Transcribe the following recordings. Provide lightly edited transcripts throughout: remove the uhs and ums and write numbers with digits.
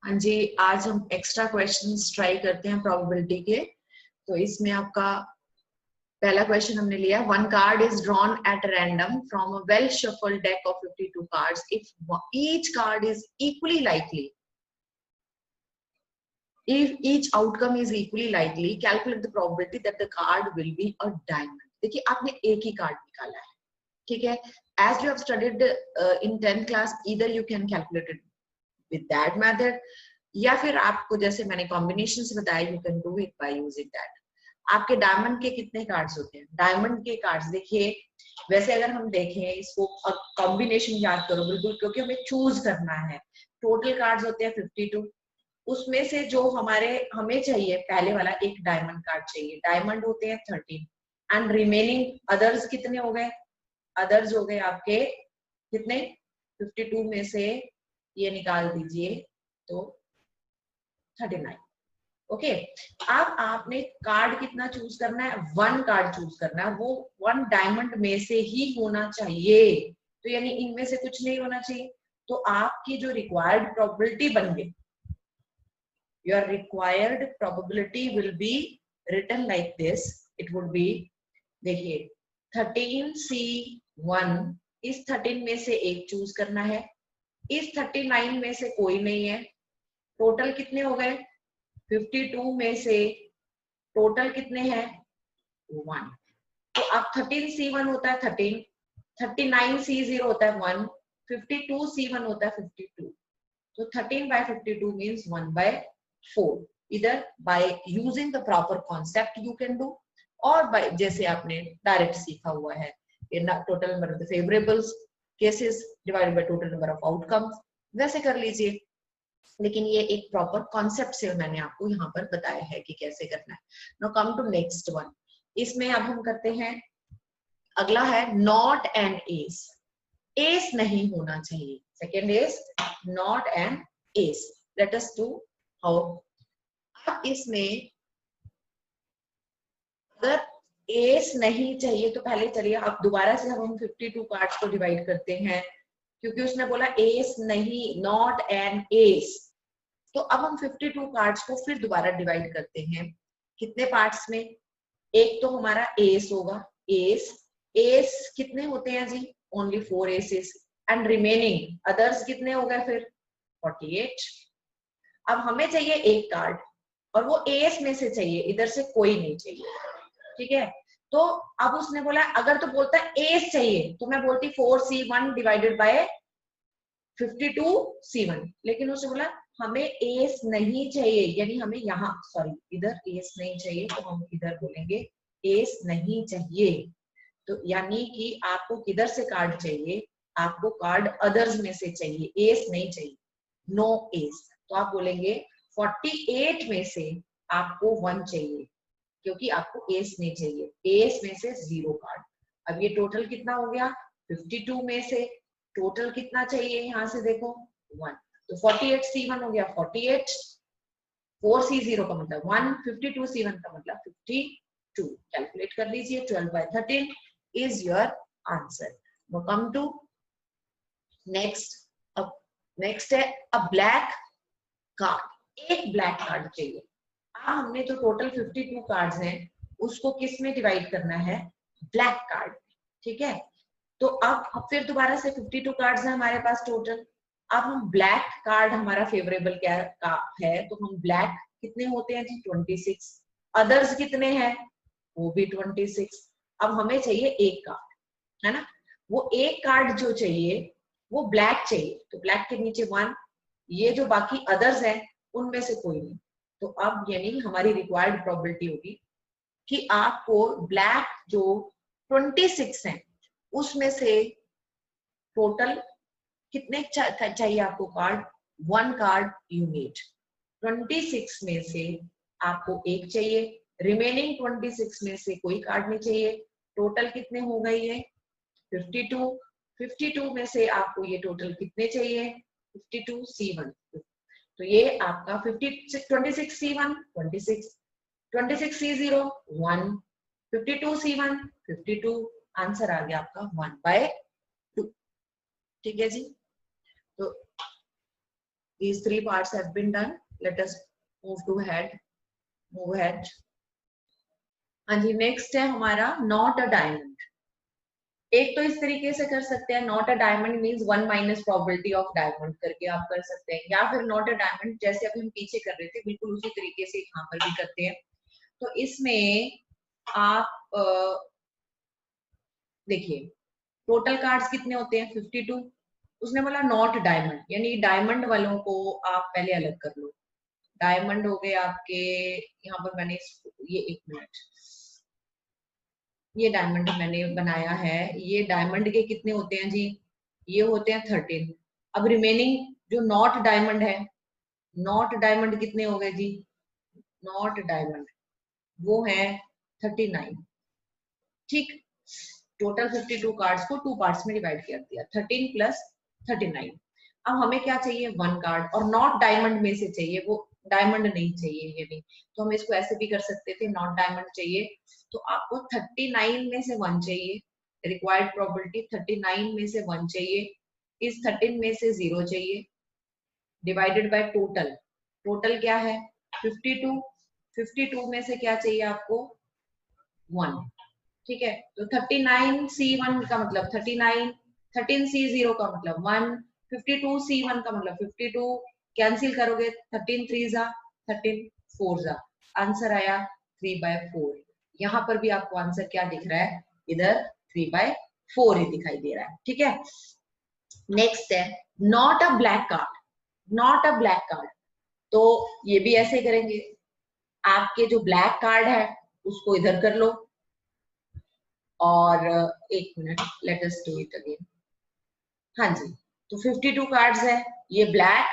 हाँ जी, आज हम एक्स्ट्रा क्वेश्चंस ट्राई करते हैं प्रोबेबिलिटी के। तो इसमें आपका पहला क्वेश्चन हमने लिया, one card is drawn at random from a well shuffled deck of 52 cards if each card is equally likely, if each outcome is equally likely calculate the probability that the card will be a diamond। देखिए आपने एक ही card निकाला है, ठीक है। as you have studied in 10th class, either you can calculate it with that method या फिर आपको जैसे मैंने कॉम्बिनेशन बताया, you can do it by using that. आपके डायमंड के कितने कार्ड्स होते हैं? डायमंड के कार्ड्स देखिए, वैसे अगर हम देखें इसको कॉम्बिनेशन याद करो बिल्कुल, क्योंकि हमें चूज करना है। टोटल कार्ड्स होते हैं 52, उसमें से जो हमें चाहिए पहले वाला एक डायमंड कार्ड चाहिए। डायमंड होते हैं 13 एंड रिमेनिंग अदर्स कितने हो गए? अदर्स हो गए आपके कितने? 52 में से ये निकाल दीजिए तो 39। ओके, अब आपने कार्ड कितना चूज करना है? वन कार्ड चूज करना है, वो वन डायमंड में से ही होना चाहिए। तो यानी इनमें से कुछ नहीं होना चाहिए। तो आपकी जो रिक्वायर्ड प्रोबेबिलिटी बन गई, your required probability will be written like this, it would be, देखिए 13C1, इस 13 में से एक चूज करना है, इस 39 में से कोई नहीं है। टोटल कितने हो गए? 52 में से टोटल कितने हैं? 1। तो अब 13C1 होता है 13, 39C0 होता है 1, 52C1 होता है 52। तो 13 by 52 means 1 by 4। Either by using the proper concept you can do, और by जैसे आपने डायरेक्ट सीखा हुआ है, total number of the favourables cases divided by total number of outcomes, वैसे कर लीजिए। लेकिन ये एक प्रॉपर कॉन्सेप्ट से मैंने आपको यहाँ पर बताया है कि कैसे करना है। Now come to next one. इसमें अब हम करते हैं, अगला है नॉट एन एस। एस नहीं होना चाहिए। Second is not an S. Late us do how. अब इसमें अगर एस नहीं चाहिए तो पहले चलिए अब दोबारा से हम 52 कार्ड्स को डिवाइड करते हैं, क्योंकि उसने बोला एस नहीं, नॉट एन एस। तो अब हम 52 कार्ड्स को फिर दोबारा डिवाइड करते हैं। कितने पार्ट्स में? एक तो हमारा एस होगा, एस। एस कितने होते हैं जी? Only 4 aces and remaining others कितने हो गए फिर? 48। अब हमें चाहिए एक कार्ड और वो एस में से चाहिए, इधर से कोई नहीं चाहिए, ठीक है। तो अब उसने बोला, अगर तो बोलता है एस चाहिए तो मैं बोलती 4C1 डिवाइडेड बाय 52C1, लेकिन उसने बोला हमें एस नहीं चाहिए, यानी हमें यहाँ सॉरी इधर एस नहीं चाहिए, तो हम इधर बोलेंगे एस नहीं चाहिए। तो यानी कि आपको किधर से कार्ड चाहिए? आपको कार्ड अदर्स में से चाहिए, एस नहीं चाहिए, नो एस। तो आप बोलेंगे 48 में से आपको 1 चाहिए, क्योंकि आपको एस नहीं चाहिए, एस में से 0 कार्ड। अब ये टोटल कितना हो गया? 52 में से टोटल कितना चाहिए? यहां से देखो 1, तो 48C1 हो गया 48, 4C0 का मतलब 1, 52C1 का मतलब 52। कैलकुलेट कर लीजिए, 12 by 13 is your answer. Now come to next. अब नेक्स्ट है अ ब्लैक कार्ड। एक ब्लैक कार्ड चाहिए। हमने जो टोटल 52 कार्ड्स हैं उसको किस में डिवाइड करना है? ब्लैक कार्ड, ठीक है। तो अब फिर दोबारा से 52 कार्ड्स हैं हमारे पास टोटल। अब हम ब्लैक कार्ड, हमारा फेवरेबल क्या है, तो हम ब्लैक कितने होते हैं जी? 26। अदर्स कितने हैं? वो भी 26। अब हमें चाहिए एक कार्ड, है ना। वो एक कार्ड जो चाहिए वो ब्लैक चाहिए, तो ब्लैक के नीचे 1, ये जो बाकी अदर्स हैं उनमें से कोई नहीं। तो अब यानी हमारी रिक्वायर्ड प्रोबेबिलिटी होगी कि आपको ब्लैक जो 26 हैं उसमें से टोटल कितने चाहिए आपको कार्ड? 1 card you need. 26 में से आपको एक चाहिए, रिमेनिंग 26 में से कोई कार्ड नहीं चाहिए। टोटल कितने हो गए ये? 52। 52 में से आपको ये टोटल कितने चाहिए? 52C1। तो ये आपका 26C1 26, 26C0 1, 52C1 52। आंसर आ गया आपका 1 by 2, ठीक है जी। तो these three parts have been done. Let us move to head. Move ahead. हाँ जी, नेक्स्ट है हमारा नॉट अ डायमंड। एक तो इस तरीके से कर सकते हैं, not a diamond means 1 minus probability of diamond करके आप कर सकते हैं, या फिर नॉट अ डायमंड जैसे अभी हम पीछे कर रहे थे बिल्कुल उसी तरीके से यहाँ पर भी करते हैं। तो इसमें आप देखिए टोटल कार्ड्स कितने होते हैं 52। उसने बोला नॉट डायमंड, यानी डायमंड वालों को आप पहले अलग कर लो। डायमंड हो गए आपके, यहाँ पर मैंने ये 1 मिनट, ये डायमंड मैंने बनाया है। ये डायमंड के कितने होते हैं जी, ये होते हैं 13। अब रिमेनिंग जो नॉट डायमंड है, नॉट डायमंड कितने हो गए जी, नॉट डायमंड वो है 39। ठीक, टोटल 52 कार्ड्स को 2 पार्ट्स में डिवाइड कर दिया, 13 प्लस 39। अब हमें क्या चाहिए, 1 कार्ड, और नॉट डायमंड में से चाहिए, वो डायमंड नहीं चाहिए ये भी, तो हम इसको ऐसे भी कर सकते थे, नॉट डायमंड चाहिए तो आपको 39 में से 1 चाहिए, रिक्वायर्ड प्रोबेबिलिटी 39 में से 1 चाहिए, इस 13 में से 0 चाहिए, डिवाइडेड बाय टोटल। टोटल क्या है 52, 52 में से क्या चाहिए आपको 1। ठीक है, तो 39C1 का मतलब 39, 13C0 का मतलब 1, 52C1 का मतलब 52, कैंसिल करोगे 13 3 जा 13 4 जा, आंसर आया 3/4। यहाँ पर भी आपको आंसर क्या दिख रहा है, इधर 3/4 ही दिखाई दे रहा है। ठीक है, नेक्स्ट है not a black card. Not a black card, तो ये भी ऐसे करेंगे, आपके जो ब्लैक कार्ड है उसको इधर कर लो, और 1 minute, let us do it again. हाँ जी, तो 52 कार्ड्स है, ये ब्लैक,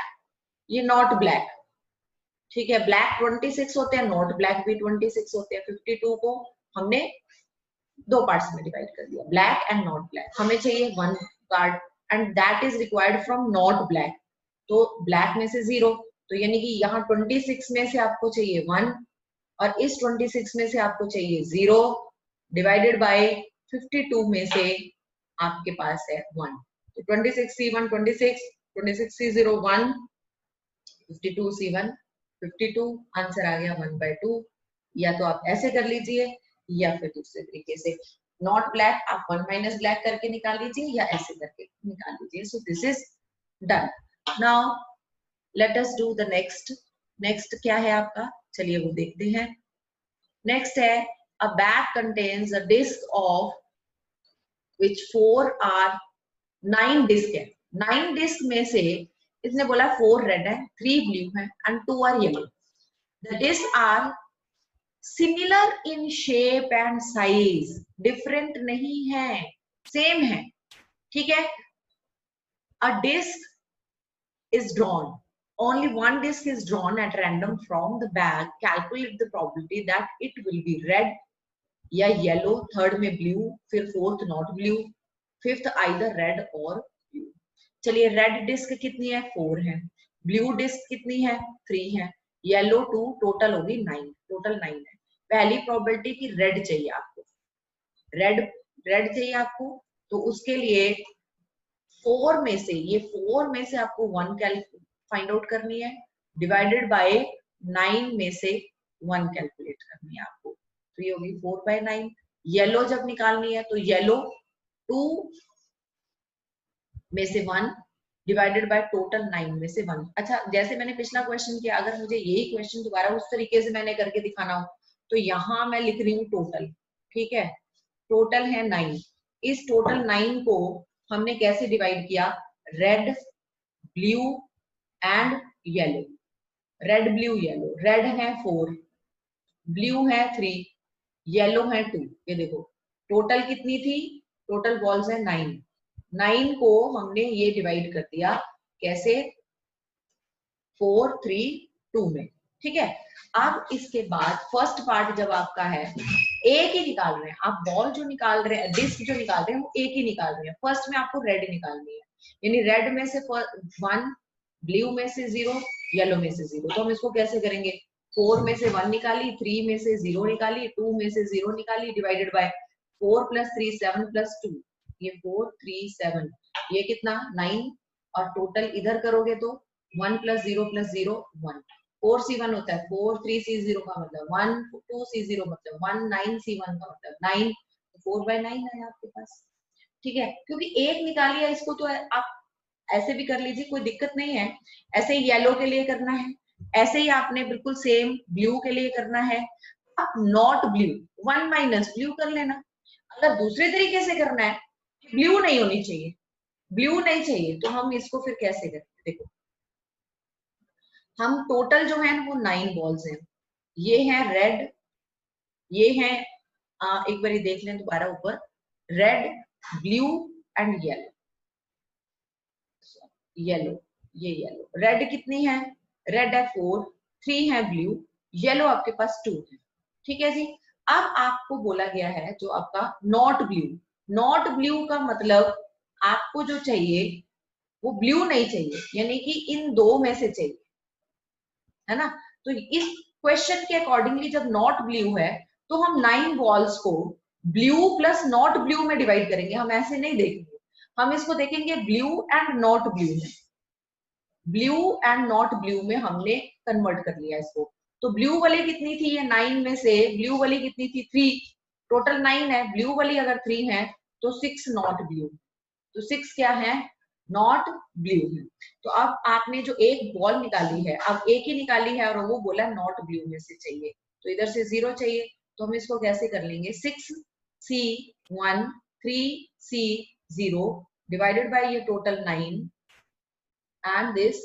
ये नॉट ब्लैक। ठीक है, ब्लैक 26 होते हैं, नॉट ब्लैक भी 26 होते हैं। 52 को हमने 2 पार्ट्स में डिवाइड कर दिया, ब्लैक एंड नॉट ब्लैक। हमें चाहिए 1 card and that is required from not black, तो ब्लैक में से 0, तो यानी कि यहाँ 26 में से आपको चाहिए 1 और इस 26 में से आपको चाहिए 0, डिवाइडेड बाय 52 में से आपके पास है 1, तो 26C1 26, 26C0 1, 52C1 52, आंसर आ गया 1/2। या तो आप ऐसे कर लीजिए या फिर दूसरे तरीके से, नॉट ब्लैक आप 1 माइनस ब्लैक करके निकाल लीजिए या ऐसे करके निकाल लीजिए। सो this is done. Now let us do the next. Next क्या है आपका, चलिए वो देखते हैं। नेक्स्ट है a bag contains a disk of which 4 are 9 disc है। 9 डिस्क में से इसने बोला 4 रेड है, 3 ब्लू है and 2 are yellow. The disc are similar in shape and size, different नहीं है, सेम है। ठीक है, a disc is drawn, only one disk is drawn at random from the bag, calculate the probability that it will be red या yellow, third में blue, फिर fourth not blue, fifth either red और blue. चलिए red disk कितनी है 4 है, blue disc कितनी है 3 है, येलो 2, टोटल होगी 9, टोटल 9 है। पहली प्रोबेबिलिटी की रेड चाहिए आपको, रेड रेड चाहिए आपको, तो उसके लिए 4 में से, ये 4 में से आपको 1 फाइंड आउट करनी है, डिवाइडेड बाय 9 में से 1 कैलकुलेट करनी है आपको, तो ये होगी 4/9। येलो जब निकालनी है तो येलो 2 में से 1 डिवाइडेड बाय टोटल 9 में से 1। अच्छा, जैसे मैंने पिछला क्वेश्चन किया, अगर मुझे यही क्वेश्चन दोबारा उस तरीके से मैंने करके दिखाना हो तो यहाँ मैं लिख रही हूँ टोटल। ठीक है, टोटल है 9, इस टोटल 9 को हमने कैसे डिवाइड किया, red blue and yellow, red blue yellow. Red है 4, ब्लू है 3, येलो है 2। ये देखो टोटल कितनी थी, टोटल बॉल्स है 9, 9 को हमने ये डिवाइड कर दिया कैसे, 4 3 2 में। ठीक है, अब इसके बाद फर्स्ट पार्ट जब आपका है, एक ही निकाल रहे हैं आप, बॉल जो निकाल रहे हैं, डिस्क जो निकाल रहे हैं वो एक ही निकाल रहे हैं। फर्स्ट में आपको रेड निकालनी है, यानी रेड में से 1, ब्लू में से 0, येलो में से 0। तो हम इसको कैसे करेंगे, 4 में से 1 निकाली, 3 में से 0 निकाली, 2 में से 0 निकाली, डिवाइडेड बाय 4 + 3 7 + 2, ये 4 3 7, ये कितना 9, और टोटल इधर करोगे तो 1 + 0 + 0 1, 4C1 होता है 4, 3C0 का मतलब 1, 2C0 मतलब 1, 9C1 का मतलब 9, 4/9 है आपके पास। ठीक है, क्योंकि एक निकाली है इसको, तो आप ऐसे भी कर लीजिए, कोई दिक्कत नहीं है। ऐसे ही येलो के लिए करना है, ऐसे ही आपने बिल्कुल सेम ब्लू के लिए करना है। आप नॉट ब्लू 1 - ब्लू कर लेना। अगर दूसरे तरीके से करना है, ब्लू नहीं होनी चाहिए, ब्लू नहीं चाहिए, तो हम इसको फिर कैसे करें? देखो, हम टोटल जो है ना वो 9 बॉल्स हैं। ये है रेड, ये है एक बार देख लें दोबारा ऊपर, red, blue and yellow. Yellow, ये येलो, रेड कितनी है? रेड है 4, 3 है ब्लू, येलो आपके पास 2 है। ठीक है जी। अब आपको बोला गया है जो आपका नॉट ब्लू, नॉट ब्लू का मतलब आपको जो चाहिए वो ब्लू नहीं चाहिए, यानी कि इन दो में से चाहिए, है ना। तो इस क्वेश्चन के अकॉर्डिंगली जब नॉट ब्लू है तो हम 9 बॉल्स को ब्लू प्लस नॉट ब्लू में डिवाइड करेंगे। हम ऐसे नहीं देखेंगे, हम इसको देखेंगे ब्लू एंड नॉट ब्लू में। ब्लू एंड नॉट ब्लू में हमने कन्वर्ट कर लिया इसको। तो ब्लू वाली कितनी थी? ये 9 में से ब्लू वाली कितनी थी? 3। टोटल 9 है, ब्लू वाली अगर 3 है तो 6 नॉट ब्लू। तो 6 क्या है? नॉट ब्लू है। तो अब आपने जो एक बॉल निकाली है, अब एक ही निकाली है और वो बोला नॉट ब्लू में से चाहिए, तो इधर से 0 चाहिए। तो हम इसको कैसे कर लेंगे? 6C1 3C0 डिवाइडेड बाय ये total 9 and this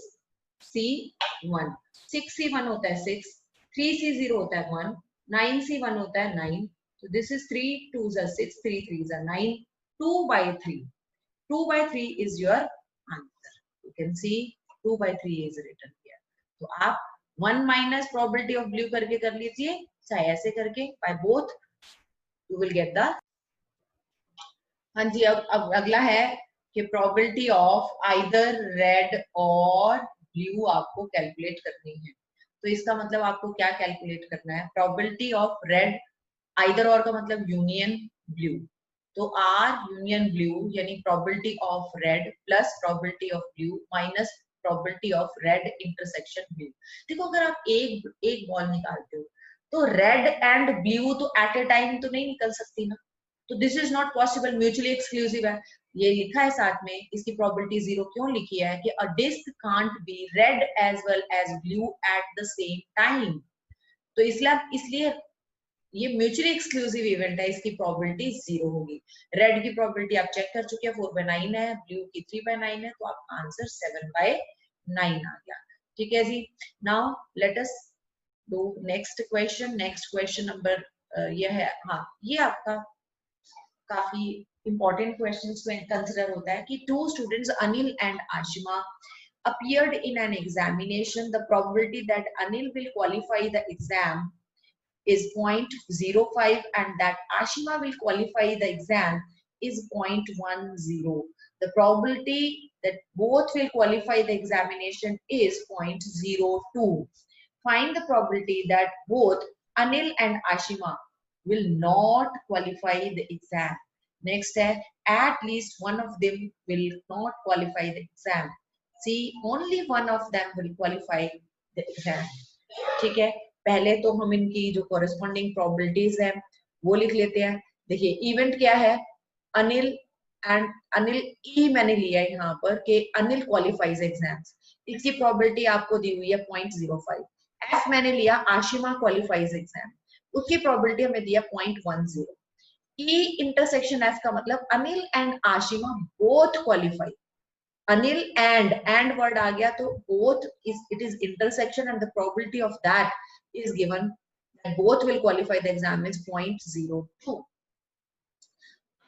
C1। 6C1 होता है 6, 3C0 होता है 1, 9C1 होता है 9। तो this is 3 2s are 6, 3 3s are 9, 2/3। 2/3 is your answer। You can see 2/3 is written here। तो आप 1 - probability of blue करके कर लीजिए, चाहे ऐसे करके, by both you will get the। हाँ जी, अब अगला है कि प्रोबेबिलिटी ऑफ आइदर रेड और ब्लू आपको कैलकुलेट करनी है। तो इसका मतलब आपको क्या कैलकुलेट करना है? प्रोबेबिलिटी ऑफ रेड, आइदर और का मतलब यूनियन ब्लू। तो आर यूनियन ब्लू यानी probability of red plus probability of blue minus probability of red intersection blue. देखो, अगर आप एक बॉल निकालते हो तो रेड एंड ब्लू तो एट ए टाइम तो नहीं निकल सकती ना। तो this is not possible, mutually exclusive है। ये लिखा है साथ में, इसकी प्रोबेबिलिटी 0 क्यों लिखी है कि a disc can't be red as well as blue at the same time. तो इसलिए ये म्यूचुअली एक्सक्लूसिव इवेंट है, इसकी प्रोबेबिलिटी 0 होगी। रेड की प्रोबेबिलिटी आप चेक कर चुके हैं, 4/9 है, ब्लू की 3/9 है, तो आपका आंसर 7/9 आ गया। ठीक है जी। Now let us do next question. Next question number ये है, हाँ, ये आपका काफी इंपॉर्टेंट क्वेश्चंस में कंसिडर होता है कि 2 students Anil and Ashima appeared in an examination. The probability that Anil will qualify the exam is 0.05 and that Ashima will qualify the exam is 0.10. The probability that both will qualify the examination is 0.02. Find the probability that both Anil and Ashima will not qualify the exam. Next है, at least one of them will not qualify the exam. See, only one of them will qualify the exam. ठीक है, पहले तो हम इनकी जो corresponding probabilities है वो लिख लेते हैं। देखिए, इवेंट क्या है? अनिल एंड अनिल ई मैंने लिया है यहाँ पर कि अनिल क्वालिफाइज एग्जाम्स, इसकी प्रोबेबिलिटी आपको दी हुई है 0.05। एफ मैंने लिया आशिमा क्वालिफाइज एग्जाम, उसकी प्रोबेबिलिटी हमें दिया 0.10। ई इंटरसेक्शन एफ का मतलब Anil and Ashima both qualify. Anil and word आ गया तो both it is intersection and the probability of that is given that both will qualify the exam is 0.02।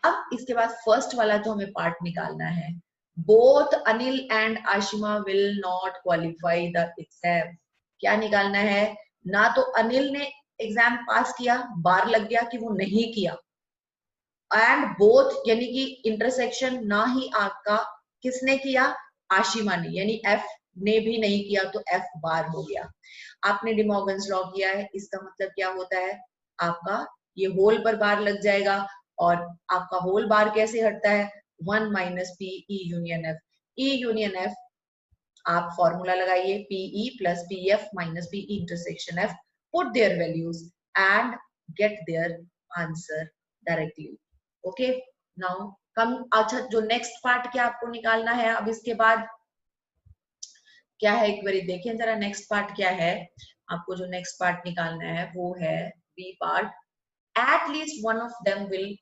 अब इसके बाद फर्स्ट वाला जो हमें पार्ट निकालना है, both Anil and Ashima will not qualify the exam. क्या निकालना है? ना तो अनिल ने एग्जाम पास किया, बार लग गया कि वो नहीं किया, एंड बोथ यानी कि इंटरसेक्शन ना ही आपका किसने किया? आशिमा ने, यानी एफ ने भी नहीं किया, तो एफ बार हो गया। आपने डिमॉर्गन्स लॉ किया है, इसका मतलब क्या होता है? आपका ये होल पर बार लग जाएगा, और आपका होल बार कैसे हटता है? 1 - p E union F. E union F आप फॉर्मूला लगाइए P E plus P F minus P E intersection F, put their values and get their answer directly. Okay, now come. अच्छा, जो नेक्स्ट पार्ट क्या आपको निकालना है अब इसके बाद क्या है, एक बार देखें जरा नेक्स्ट पार्ट क्या है। आपको जो नेक्स्ट पार्ट निकालना है वो है B part, at least one of them will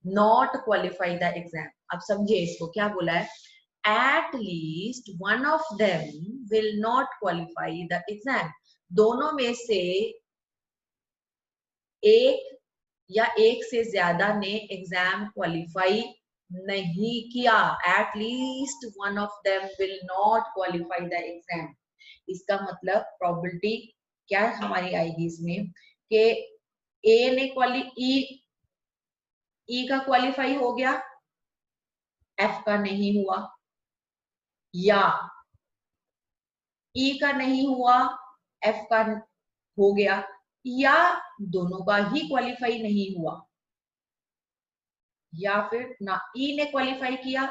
not qualify the exam. अब समझिए इसको क्या बोला है, at least one of them will not qualify the exam. दोनों में से एक या एक से ज्यादा ने एग्जाम क्वालिफाई नहीं किया। Eight least one of them will not qualify the exam. इसका मतलब प्रोबेबिलिटी क्या हमारी आएगी इसमें कि ए ने ई का क्वालिफाई हो गया, एफ का नहीं हुआ, या ई का नहीं हुआ, एफ का हो गया, या दोनों का ही क्वालिफाई नहीं हुआ, या फिर ना ई ने क्वालिफाई किया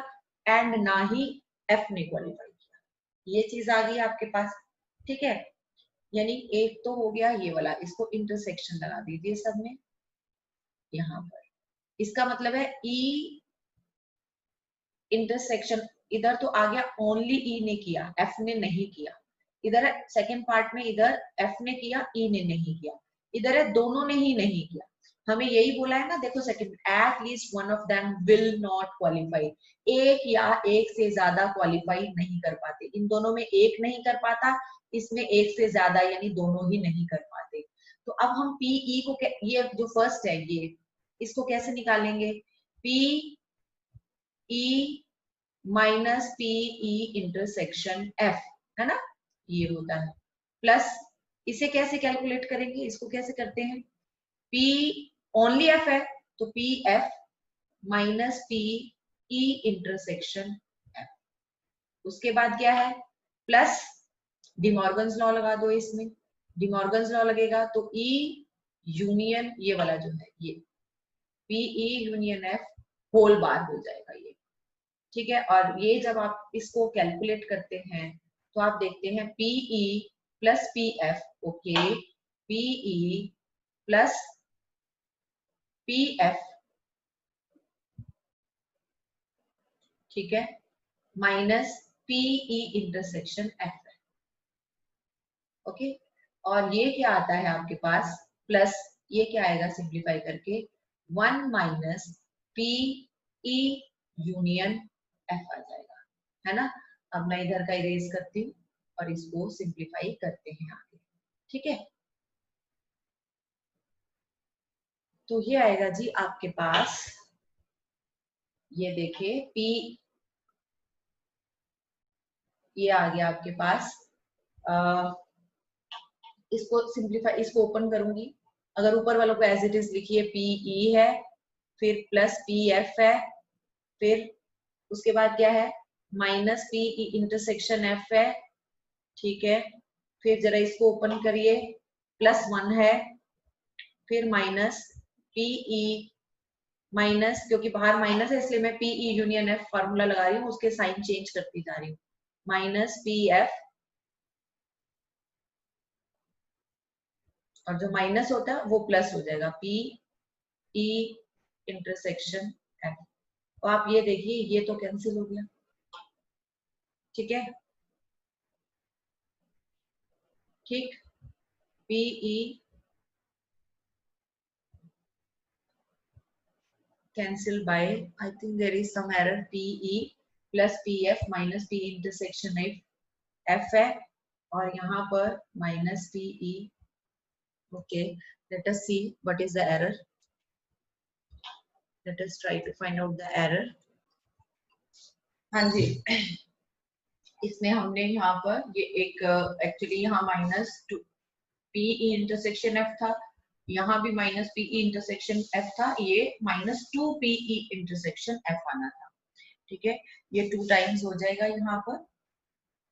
एंड ना ही एफ ने क्वालिफाई किया। ये चीज आ गई आपके पास, ठीक है। यानी एक तो हो गया ये वाला, इसको इंटरसेक्शन लगा दीजिए सब में यहां पर। इसका मतलब है ई इंटरसेक्शन, इधर तो आ गया ओनली ई ने किया, एफ ने नहीं किया। इधर है सेकेंड पार्ट में, इधर एफ ने किया, ई ने नहीं किया। इधर है दोनों ने ही नहीं किया। हमें यही बोला है ना, देखो second, eight least one of them will not qualify. एक या एक से ज्यादा क्वालिफाई नहीं कर पाते। इन दोनों में एक नहीं कर पाता, इसमें एक से ज्यादा यानी दोनों ही नहीं कर पाते। तो अब हम पीई को, ये जो फर्स्ट है ये, इसको कैसे निकालेंगे, P E minus P E intersection F, है ना, ये होता है। प्लस इसे कैसे कैलकुलेट करेंगे, इसको कैसे करते हैं, पी ओनली एफ है तो P F minus P E intersection F. उसके बाद क्या है, प्लस डिमॉर्गन्स लॉ लगा दो इसमें। डिमॉर्गन्स लॉ लगेगा तो ई यूनियन ये वाला जो है ये P E union F whole bar हो जाएगा ये, ठीक है। और ये जब आप इसको कैलकुलेट करते हैं तो आप देखते हैं P E plus P F, okay, P E plus P F, ठीक है, minus P E intersection F, okay. और ये क्या आता है आपके पास, प्लस ये क्या आएगा सिंप्लीफाई करके, 1 माइनस पीई यूनियन एफ आ जाएगा, है ना। अब मैं इधर का इरेज करती हूँ और इसको सिंप्लीफाई करते हैं आगे, ठीक है। तो ये आएगा जी आपके पास, ये देखिए पी, ये आ गया आपके पास। इसको सिंप्लीफाई, इसको ओपन करूंगी। अगर ऊपर वालों को एज इट इज लिखिए, पीई है, फिर प्लस पी एफ है, फिर उसके बाद क्या है, माइनस पीई इंटरसेक्शन एफ है, ठीक है। फिर जरा इसको ओपन करिए, प्लस 1 है, फिर माइनस पीई, माइनस क्योंकि बाहर माइनस है इसलिए मैं पीई यूनियन एफ फार्मूला लगा रही हूँ, उसके साइन चेंज करती जा रही हूँ, माइनस पी एफ, और जो माइनस होता है वो प्लस हो जाएगा, पी ई इंटरसेक्शन एफ। तो आप ये देखिए ये तो कैंसिल हो गया, ठीक है, ठीक, PE cancel by, I think there is some error, PE plus PF minus P intersection F है, और यहाँ पर minus PE, okay, let us see what is the error, let us try to find out the error। हाँ जी, इसमें हमने यहाँ पर ये एक एक्चुअली यहाँ माइनस PE इंटरसेक्शन F था, यहाँ भी माइनस PE इंटरसेक्शन F था, ये माइनस 2 PE इंटरसेक्शन F आना था, ठीक है। ये 2 टाइम्स हो जाएगा यहाँ पर।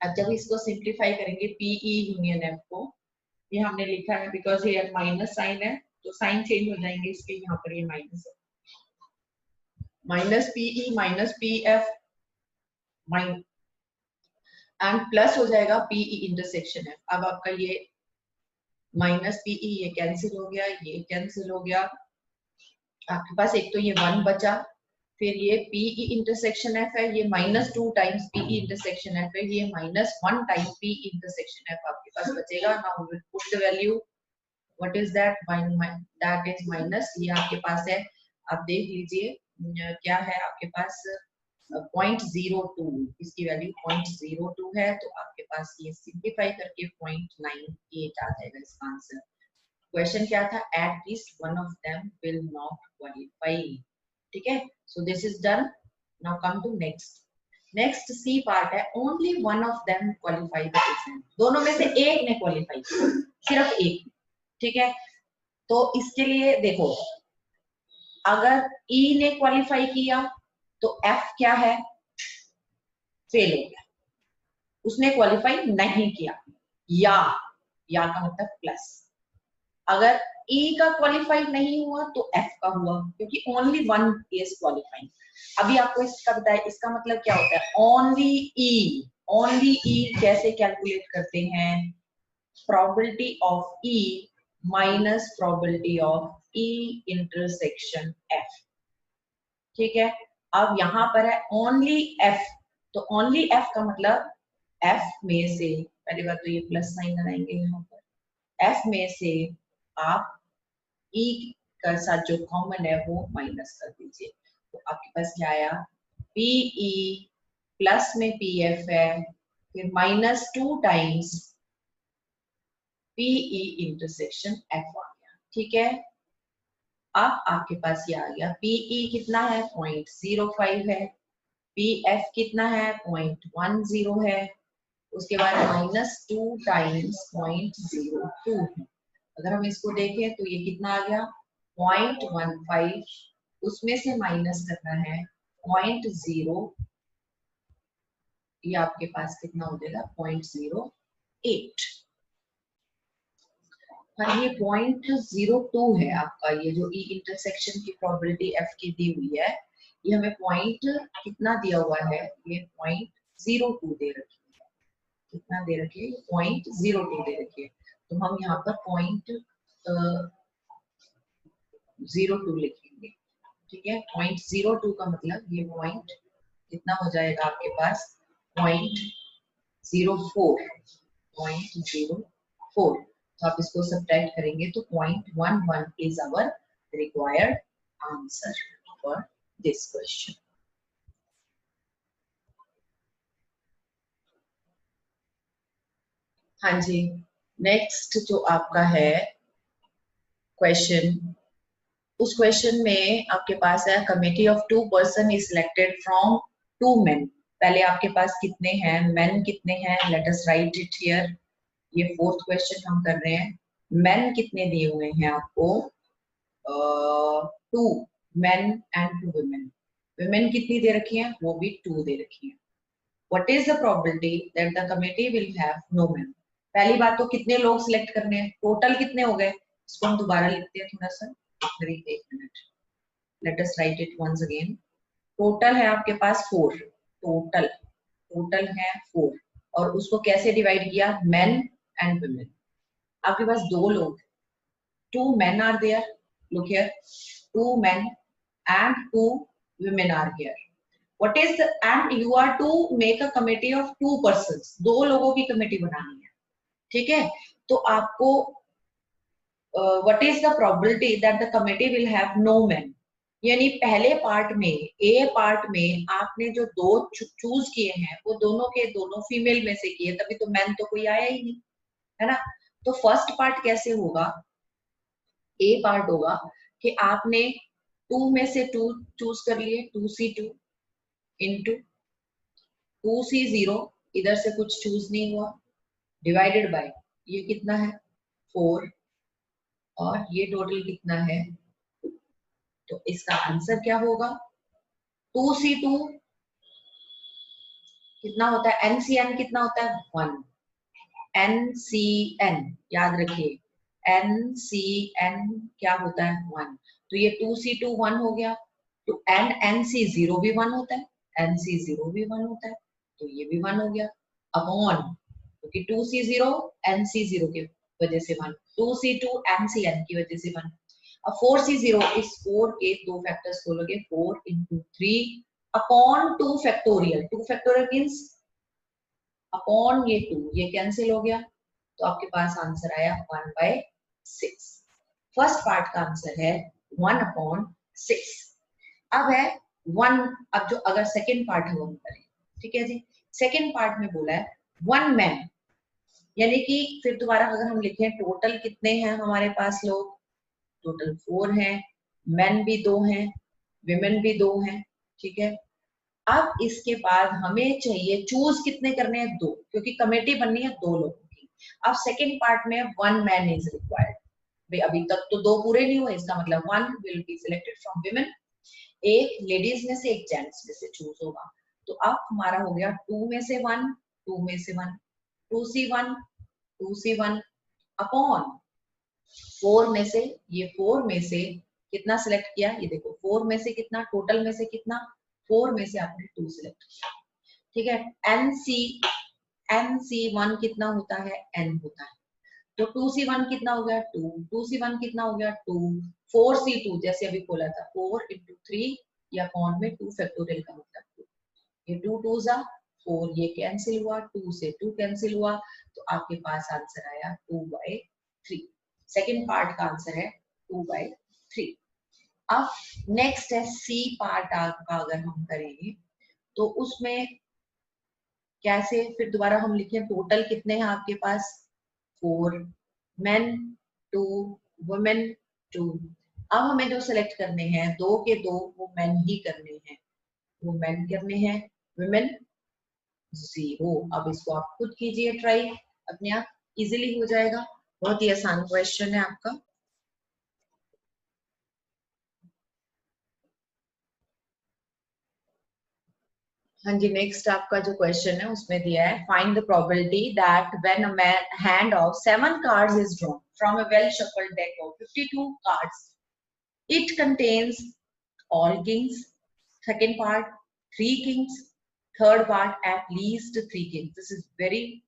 अब जब इसको सिंप्लीफाई करेंगे पीई यूनियन एफ को, ये हमने लिखा है बिकॉज ये माइनस साइन है तो साइन चेंज हो जाएंगे इसके, यहाँ पर ये माइनस है, minus P E minus P F and plus हो जाएगा पीई इंटरसेक्शन एफ। अब आपका ये माइनस पीई ये कैंसिल हो गया, ये कैंसिल हो गया, आपके पास एक तो ये 1 बचा, फिर ये पीई इंटरसेक्शन एफ है, ये -2 टाइम्स पीई इंटरसेक्शन एफ है, ये -1 टाइम पीई इंटरसेक्शन एफ आपके पास बचेगा। Now we put the value, what is that, that is minus, ये आपके पास है, आप देख लीजिए क्या है आपके पास 0.02, इसकी वैल्यू 0.02 है, तो आपके पास ये सिंप्लीफाई करके 0.98 आ जाएगा इसका आंसर। क्वेश्चन क्या था, at least one of them will not qualify. ठीक है, so this is done. Now come to next. Next C part है, only one of them qualify the exam, दोनों में से एक ने क्वालिफाई किया, सिर्फ एक। ठीक है, तो इसके लिए देखो, अगर ई ने क्वालिफाई किया तो एफ क्या है, फेल हो गया, उसने क्वालिफाई नहीं किया, या का मतलब प्लस। अगर ई का क्वालिफाई नहीं हुआ तो एफ का हुआ, क्योंकि ओनली वन इज क्वालिफाइंग। अभी आपको इसका बताया, इसका मतलब क्या होता है, ओनली ई। ओनली ई कैसे कैलकुलेट करते हैं, probability of E minus probability of E intersection F. ठीक है, अब यहां पर है ओनली एफ, तो ओनली एफ का मतलब एफ में से, पहली बात तो ये प्लस साइन लगाएंगे यहाँ पर, एफ में से आप ई का साथ जो कॉमन है वो माइनस कर दीजिए, तो आपके पास क्या आया, पीई प्लस में पी एफ है, फिर -2 टाइम्स पीई इंटरसेक्शन एफ आ गया। ठीक है, अब आपके पास ये आ गया, पीई कितना है 0.05 है, पी एफ कितना है 0.10 है, उसके बाद -2 टाइम्स 0.02 है। अगर हम इसको देखें तो ये कितना आ गया 0.15, उसमें से माइनस करना है 0.0, ये आपके पास कितना हो जाएगा 0.08। हाँ, ये 0.02 है आपका, ये जो ई इंटरसेक्शन की प्रोबेबिलिटी एफ की दी हुई है, ये हमें पॉइंट कितना दिया हुआ है, ये 0.02 दे रखी है, कितना दे रखी है, 0.02 दे रखी है, तो हम यहाँ पर 0.02 लिखेंगे। ठीक है, 0.02 का मतलब ये पॉइंट कितना हो जाएगा आपके पास 0.04, 0.04, तो आप इसको सब्ट्रैक्ट करेंगे तो 0.11 is our required answer for this question. हाँ जी, नेक्स्ट जो आपका है क्वेश्चन, उस क्वेश्चन में आपके पास है, committee of 2 person is selected from 2 main. पहले आपके पास कितने हैं, मेन कितने हैं, late us write it here. ये 4th क्वेश्चन हम कर रहे हैं, मेन कितने दिए हुए हैं आपको, 2 मेन एंड 2 वुमेन। वुमेन कितनी दे रखी है, वो भी 2 दे रखी है। What is the probability that the committee will have no men. पहली बात तो कितने लोग सिलेक्ट करने हैं, टोटल कितने हो गए, इसको हम दोबारा लिखते हैं थोड़ा सा, एक minute, let us write it once again. Total है आपके पास 4, टोटल है 4, और उसको कैसे डिवाइड किया, मेन एंड वुमेन। आपके पास 2 लोग, 2 men are there, look here, 2 men and 2 women are here. What is the, and you are to make a committee of 2 persons, 2 लोगों की कमेटी बनानी है। ठीक है, तो आपको what is the probability that the committee will have no men, यानी पहले पार्ट में, ए पार्ट में आपने जो 2 चूज किए हैं वो दोनों के दोनों फीमेल में से किए, तभी तो मैन तो कोई आया ही नहीं, है ना। तो फर्स्ट पार्ट कैसे होगा, ए पार्ट होगा कि आपने 2 में से 2 चूज कर लिए, 2C2 इंटू 2C0, इधर से कुछ चूज नहीं हुआ, डिवाइडेड बाय ये कितना है 4, और ये टोटल कितना है, तो इसका आंसर क्या होगा 2C2 कितना होता है, NCN कितना होता है 1, NCN याद रखिए, NCN क्या होता है 1, तो ये 2C2 1 हो गया, तो NC0 भी 1 होता है, NC0 भी 1 होता है, तो ये भी 1 हो गया। अपॉन, क्योंकि 2C0 NC0 की वजह से 1, 2C2 NCN की वजह से 1। अब 4C0 इस 4 के दो फैक्टर्स खोलोगे, 4 into 3 upon 2 factorial, 2 factorial means upon ये 2, ये कैंसिल हो गया, तो आपके पास आंसर आया 1/6। फर्स्ट पार्ट का आंसर है 1/6। अब है 1, अब जो अगर सेकेंड पार्ट है वो हम करें, ठीक है जी। सेकेंड पार्ट में बोला है 1 मैन, यानी कि फिर दोबारा अगर हम लिखें टोटल कितने हैं हमारे पास लोग, टोटल 4 हैं, मेन भी 2 हैं, विमेन भी 2 हैं, ठीक है। अब इसके बाद हमें चाहिए चूज कितने करने हैं, 2, क्योंकि कमेटी बननी है 2 लोगों की। अब सेकेंड पार्ट में 1 मैन इज रिक्वायर्ड, भाई अभी तक तो 2 पूरे नहीं हुए, इसका मतलब 1 will be selected from women, एक लेडीज में से एक जेंट्स में से चूज होगा। तो अब हमारा हो गया 2 में से 1, 2 में से 1, 2C1 2C1 अपॉन 4 में से, ये 4 में से कितना सिलेक्ट किया, ये देखो 4 में से कितना, टोटल में से कितना, 4 में से आपने 2 सिलेक्ट किया, ठीक है। NC1 कितना होता है, N होता है, तो 2C1 कितना हो गया 2, 2C1 कितना हो गया 2, 4C2 जैसे अभी बोला था 4 into 3 या अपॉन में 2 फैक्टोरियल का मतलब 2, ये 2 2 जा 4, ये कैंसिल हुआ, 2 से 2 कैंसिल हुआ, तो आपके पास आंसर आया 2/3। सेकेंड पार्ट का आंसर है 2/3। अब नेक्स्ट है सी पार्ट का अगर हम करेंगे तो उसमें कैसे, फिर दोबारा हम लिखें टोटल कितने हैं आपके पास, 4 मेन 2 वुमेन 2। अब हमें जो सिलेक्ट करने हैं 2 के 2 वो मेन ही करने हैं, वो मेन करने हैं, वुमेन 0। अब इसको आप खुद कीजिए ट्राई, अपने आप इजीली हो जाएगा, बहुत ही आसान क्वेश्चन है आपका। हाँ जी, नेक्स्ट आपका जो क्वेश्चन है उसमें दिया है find the probability that when a man hand of 7 cards is drawn from a well shuffled deck of 52 cards, it contains all kings, second part 3 kings, third part at least 3 kings. This is very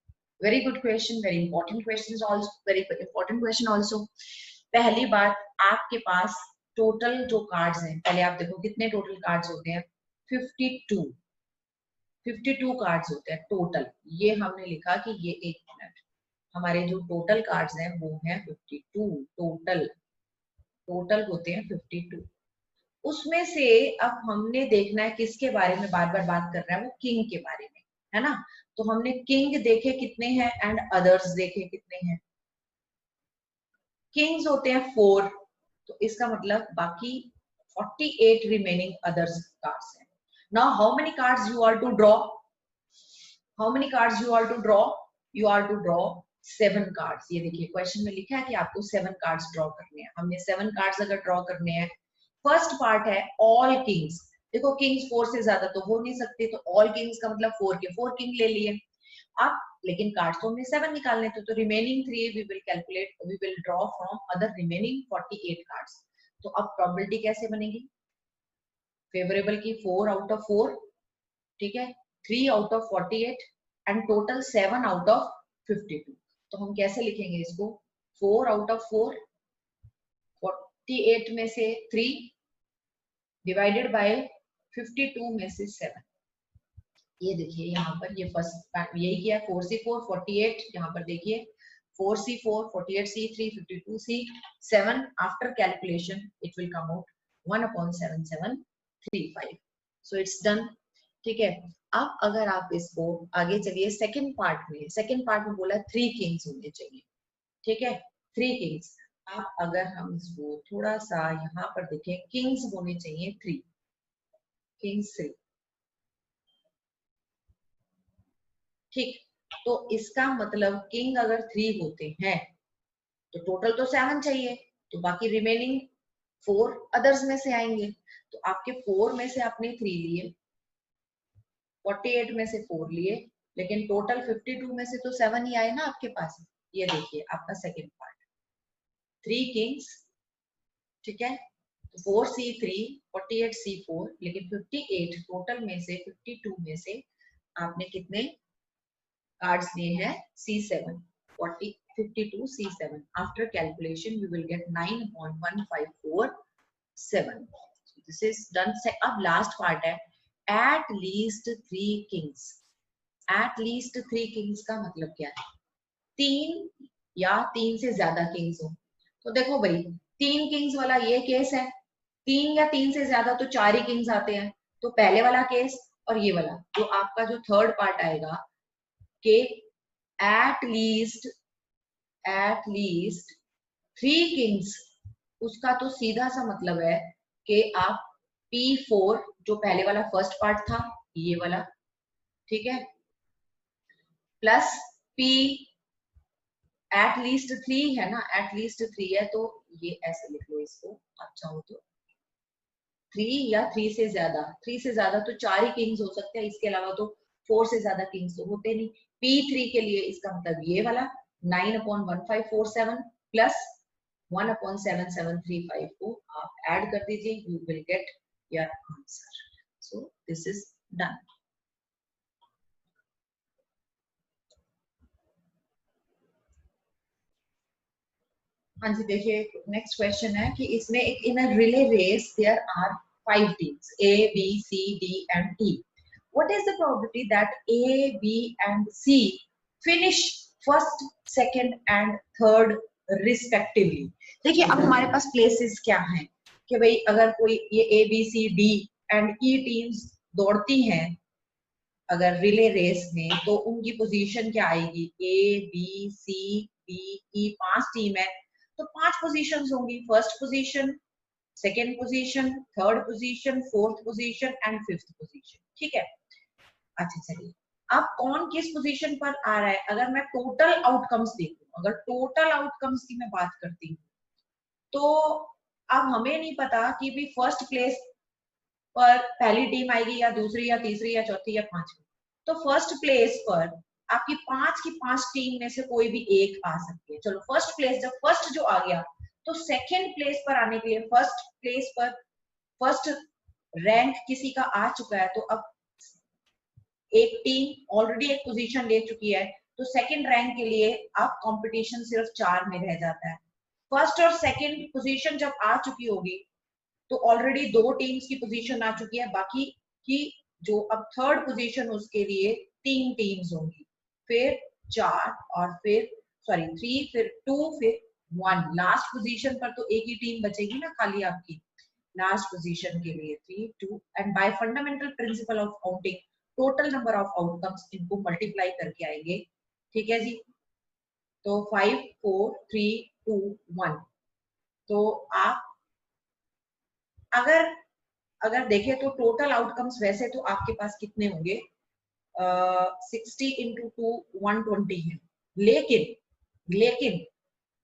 good question, very important question is also very important question also। पहली बात, आपके पास total जो cards हैं, पहले आप देखो कितने total cards होते हैं, 52 52 कार्ड्स होते हैं टोटल। ये हमने लिखा कि ये, एक मिनट, हमारे जो टोटल कार्ड्स हैं वो हैं 52, टोटल टोटल होते हैं 52। उसमें से अब हमने देखना है किसके बारे में बार बार बात कर रहा है, वो किंग के बारे में, है ना। तो हमने किंग देखे कितने हैं एंड अदर्स देखे कितने हैं, किंग्स होते हैं 4, तो इसका मतलब बाकी 48 रिमेनिंग अदर्स कार्ड्स हैं। Now how many cards you are to draw, how many cards you are to draw, you are to draw 7 cards. ये देखिए क्वेश्चन में लिखा है कि आपको 7 कार्ड्स ड्रॉ करने हैं, हमने 7 कार्ड्स अगर ड्रॉ करने हैं, फर्स्ट पार्ट है ऑल किंग्स, देखो किंग्स 4 से ज्यादा तो हो नहीं सकते, तो ऑल किंग्स का मतलब 4 के 4 किंग ले लिए आप, लेकिन कार्ड्स तो हमने 7 निकालने थे, तो remaining 3 we will calculate, we will draw from other remaining 48 cards. तो अब प्रोबेबिलिटी कैसे बनेगी, फेवरेबल की 4 आउट ऑफ 4, ठीक है, 3 out of 48 and total 7 out of 52। तो हम कैसे लिखेंगे इसको, 4 आउट ऑफ 4, 48 में से 3 डिवाइडेड बाय 52 में से 7। ये देखिए यहाँ पर ये फर्स्ट यही किया, 4C4 48, यहाँ पर देखिए 4C4 48C3 52C7, after calculation it will come out 1/7735। So it's done, ठीक है। अब अगर आप इसको आगे चलिए सेकंड पार्ट में, सेकंड पार्ट में बोला 3 किंग्स होने चाहिए, ठीक है, 3 किंग्स। अब अगर हम इसको थोड़ा सा यहाँ पर देखें, किंग्स होने चाहिए 3, किंग्स 3, ठीक। तो इसका मतलब किंग अगर 3 होते हैं तो टोटल तो 7 चाहिए, तो बाकी रिमेनिंग 4 अदर्स में से आएंगे, तो आपके 4 में से आपने 3 लिए, 48 में से 4 लिए, लेकिन टोटल 52 में से तो 7 ही आए ना आपके पास। ये देखिए आपका सेकंड पार्ट, 3 किंग्स, ठीक है, 4C3 48C4, लेकिन 58 टोटल में से 52 में से आपने कितने कार्ड्स ने है C7 40 52 C7 after calculation you will gate 9.1547 this is done अब लास्ट पार्ट है at least 3 Kings at least 3 Kings का मतलब क्या है 3 या 3 से ज्यादा किंग्स हो तो देखो भाई 3 किंग्स वाला ये केस है 3 या 3 से ज्यादा तो 4 ही किंग्स आते हैं तो पहले वाला केस और ये वाला तो आपका जो थर्ड पार्ट आएगा कि एट लीस्ट 3 किंग्स उसका तो सीधा सा मतलब है कि आप P4 जो पहले वाला फर्स्ट पार्ट था ये वाला ठीक है प्लस P एट लीस्ट 3 है ना एट लीस्ट 3 है तो ये ऐसे लिख लो इसको आप चाहो तो 3 या 3 से ज्यादा तो 4 ही किंग्स हो सकते हैं इसके अलावा तो 4 से ज्यादा किंग्स तो होते नहीं P3 के लिए इसका मतलब ये वाला 9/1547 प्लस 1/7735 को आप ऐड कर दीजिए you will get your answer so this is done हाँ जी देखिए नेक्स्ट क्वेश्चन है कि इसमें एक in a relay race there are 5 teams A, B, C, D and E. What is the probability that A, B and C finish first, second and third respectively? देखिए अब हमारे पास प्लेसेस क्या हैं कि भाई अगर कोई ये A, B, C, D and E teams दौड़ती हैं अगर रिले रेस में तो उनकी पोजीशन क्या आएगी A, B, C, D, E 5 team है तो 5 पोजीशंस होंगी first position second position third position fourth position and fifth position ठीक है अच्छा चलिए अब कौन किस पोजीशन पर आ रहा है अगर मैं टोटल आउटकम्स देखूं अगर टोटल आउटकम्स की मैं बात करती हूँ तो अब हमें नहीं पता कि भी फर्स्ट प्लेस पर पहली टीम आएगी या दूसरी या तीसरी या चौथी या पांचवी तो फर्स्ट प्लेस पर आपकी 5 की 5 टीम में से कोई भी एक आ सकती है चलो फर्स्ट प्लेस जब फर्स्ट जो आ गया तो सेकेंड प्लेस पर आने के लिए फर्स्ट प्लेस पर फर्स्ट रैंक किसी का आ चुका है तो अब एक टीम ऑलरेडी एक पोजीशन ले चुकी है तो सेकेंड रैंक के लिए अब कंपटीशन सिर्फ 4 में रह जाता है फर्स्ट और सेकेंड पोजीशन जब आ चुकी होगी तो ऑलरेडी 2 टीम्स की पोजीशन आ चुकी है बाकी की जो अब थर्ड पोजीशन उसके लिए 3 टीम्स होंगी फिर 4 और फिर सॉरी 3 फिर 2 फिर 1 लास्ट पोजीशन पर तो एक ही टीम बचेगी ना खाली आपकी लास्ट पोजीशन के लिए 3 2 and bye fundamental principle of counting total number of outcomes इनको मल्टीप्लाई करके आएंगे ठीक है जी तो 5 4 3 2 1 तो आप अगर अगर देखें तो टोटल आउटकम्स वैसे तो आपके पास कितने होंगे 60 इंटू 2 120 है लेकिन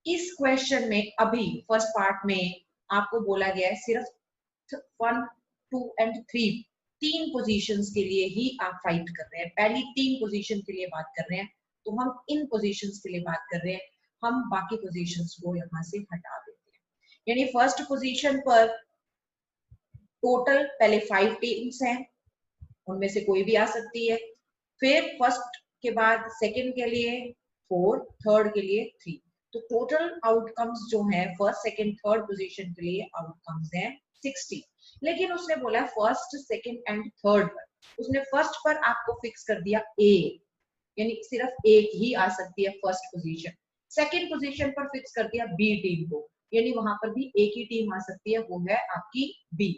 इस क्वेश्चन में अभी फर्स्ट पार्ट में आपको बोला गया है सिर्फ 1 2 एंड 3 तीन पोजीशंस के लिए ही आप फाइट कर रहे हैं पहली 3 पोजीशन के लिए बात कर रहे हैं तो हम इन पोजीशंस के लिए बात कर रहे हैं हम बाकी पोजीशंस को यहाँ से हटा देते हैं यानी फर्स्ट पोजीशन पर टोटल पहले 5 टीम्स हैं उनमें से कोई भी आ सकती है फिर फर्स्ट के बाद सेकंड के लिए 4 थर्ड के लिए 3 तो टोटल आउटकम्स जो हैं फर्स्ट सेकंड थर्ड पोजीशन के लिए आउटकम्स हैं 60 लेकिन उसने बोला फर्स्ट सेकंड एंड थर्ड पर उसने फर्स्ट पर आपको फिक्स कर दिया ए यानी सिर्फ एक ही आ सकती है फर्स्ट पोजीशन सेकंड पोजीशन पर फिक्स कर दिया बी टीम को यानी वहां पर भी एक ही टीम आ सकती है वो है आपकी बी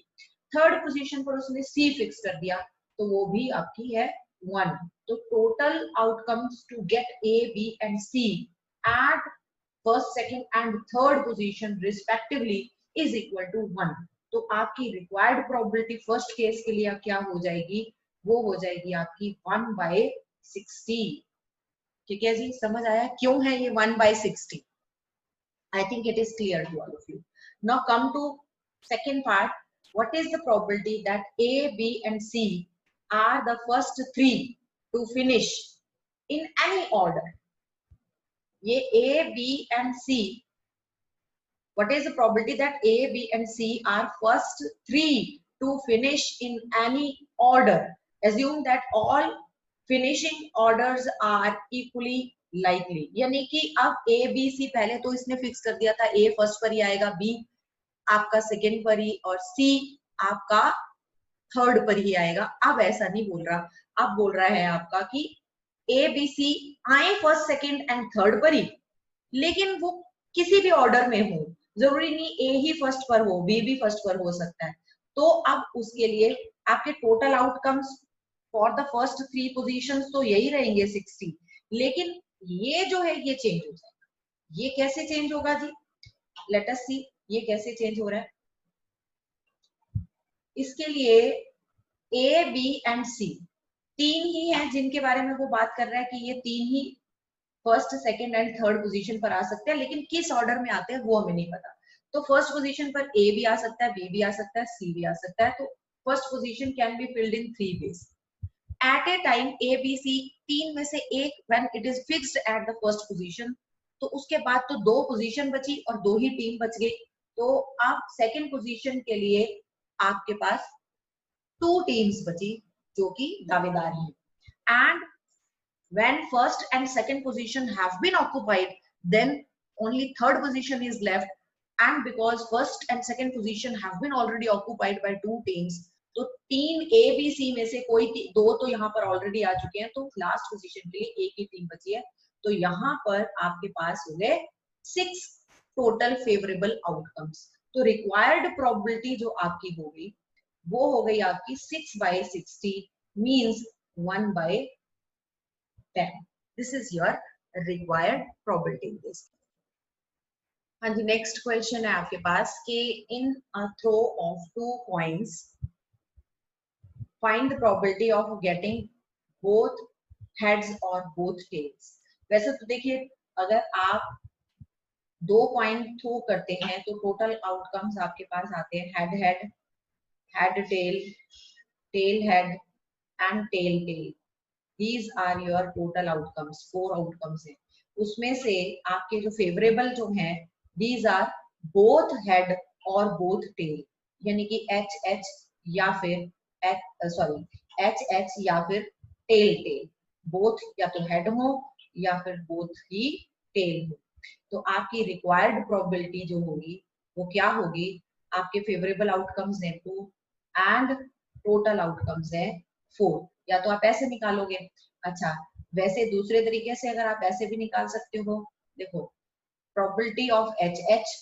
थर्ड पोजीशन पर उसने सी फिक्स कर दिया तो वो भी आपकी है 1 तो total outcomes to get A B and C at first second and third position respectively is equal to 1 तो आपकी रिक्वायर्ड प्रोबेबिलिटी फर्स्ट केस के लिए क्या हो जाएगी वो हो जाएगी आपकी 1/60 ठीक है जी समझ आया क्यों है ये 1/60 I think it is clear to all of you. Now come to second part. What is the probability that A, B and C are the first 3 to finish in any order? ये A, B and C. What is the probability that A, B and C are first 3 to finish in any order? Assume that all finishing orders are equally likely, यानी कि अब ए B सी पहले तो इसने fix कर दिया था, ए फर्स्ट पर ही आएगा, बी आपका सेकेंड पर ही और सी आपका थर्ड पर ही आएगा। अब ऐसा नहीं बोल रहा, अब बोल रहा है आपका कि ए बी सी आए फर्स्ट सेकेंड एंड थर्ड पर ही, लेकिन वो किसी भी ऑर्डर में हो, जरूरी नहीं ए ही फर्स्ट पर हो, बी भी फर्स्ट पर हो सकता है। तो अब उसके लिए आपके total outcomes for the first 3 positions तो यही रहेंगे 60, लेकिन ये जो है ये चेंज हो जाएगा। ये कैसे चेंज होगा जी, लेट अस सी ये कैसे चेंज हो रहा है। इसके लिए ए बी एंड सी तीन ही हैं जिनके बारे में वो बात कर रहा है कि ये तीन ही first second and third position पर आ सकते हैं, लेकिन किस ऑर्डर में आते हैं वो हमें नहीं पता। तो फर्स्ट पोजीशन पर ए भी आ सकता है, बी भी आ सकता है, सी भी आ सकता है। तो first position can be filled in 3 ways at a time. A B C तीन में से एक when it is fixed at the first position, तो उसके बाद तो 2 पोजीशन बची और 2 ही टीम बच गई। तो अब सेकंड पोजीशन के लिए आपके पास 2 टीम्स बची जो कि दावेदार हैं। And when first and second position have been occupied, then only third position is left, and because first and second position have been already occupied by 2 teams, तो टीम ए B सी में से कोई 2 तो यहाँ पर ऑलरेडी आ चुके हैं, तो लास्ट पोजीशन के लिए एक ही टीम बची है। तो यहाँ पर आपके पास हो गए 6 टोटल फेवरेबल आउटकम्स। तो रिक्वायर्ड प्रोबेबिलिटी जो आपकी होगी वो हो गई आपकी 6/60 means 1/10। This is your required probability list. हाँ जी, नेक्स्ट क्वेश्चन है आपके पास कि इन अ throw of 2 coins find the probability of getting both heads or both tails। वैसे तो देखिए अगर आप 2 कॉइन थ्रो करते हैं तो टोटल आउटकम्स आपके पास आते हैं head head, head tail, tail head and tail tail. These are your total outcomes, 4 outcomes हैं। उसमें से आपके जो फेवरेबल जो हैं these are both head और both tail, यानी कि एच एच या फिर एच एच या फिर टेल टेल, बोथ या तो हेड हो या फिर बोथ ही टेल हो। तो आपकी रिक्वायर्ड प्रोबेबिलिटी जो होगी वो क्या होगी, आपके फेवरेबल आउटकम्स हैं 2 एंड टोटल आउटकम्स है 4। या तो आप ऐसे निकालोगे, अच्छा वैसे दूसरे तरीके से अगर आप ऐसे भी निकाल सकते हो, देखो probability of H H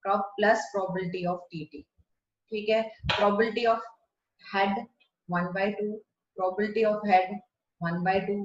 plus probability of T T, ठीक है। Probability of head 1/2, probability of head 1/2,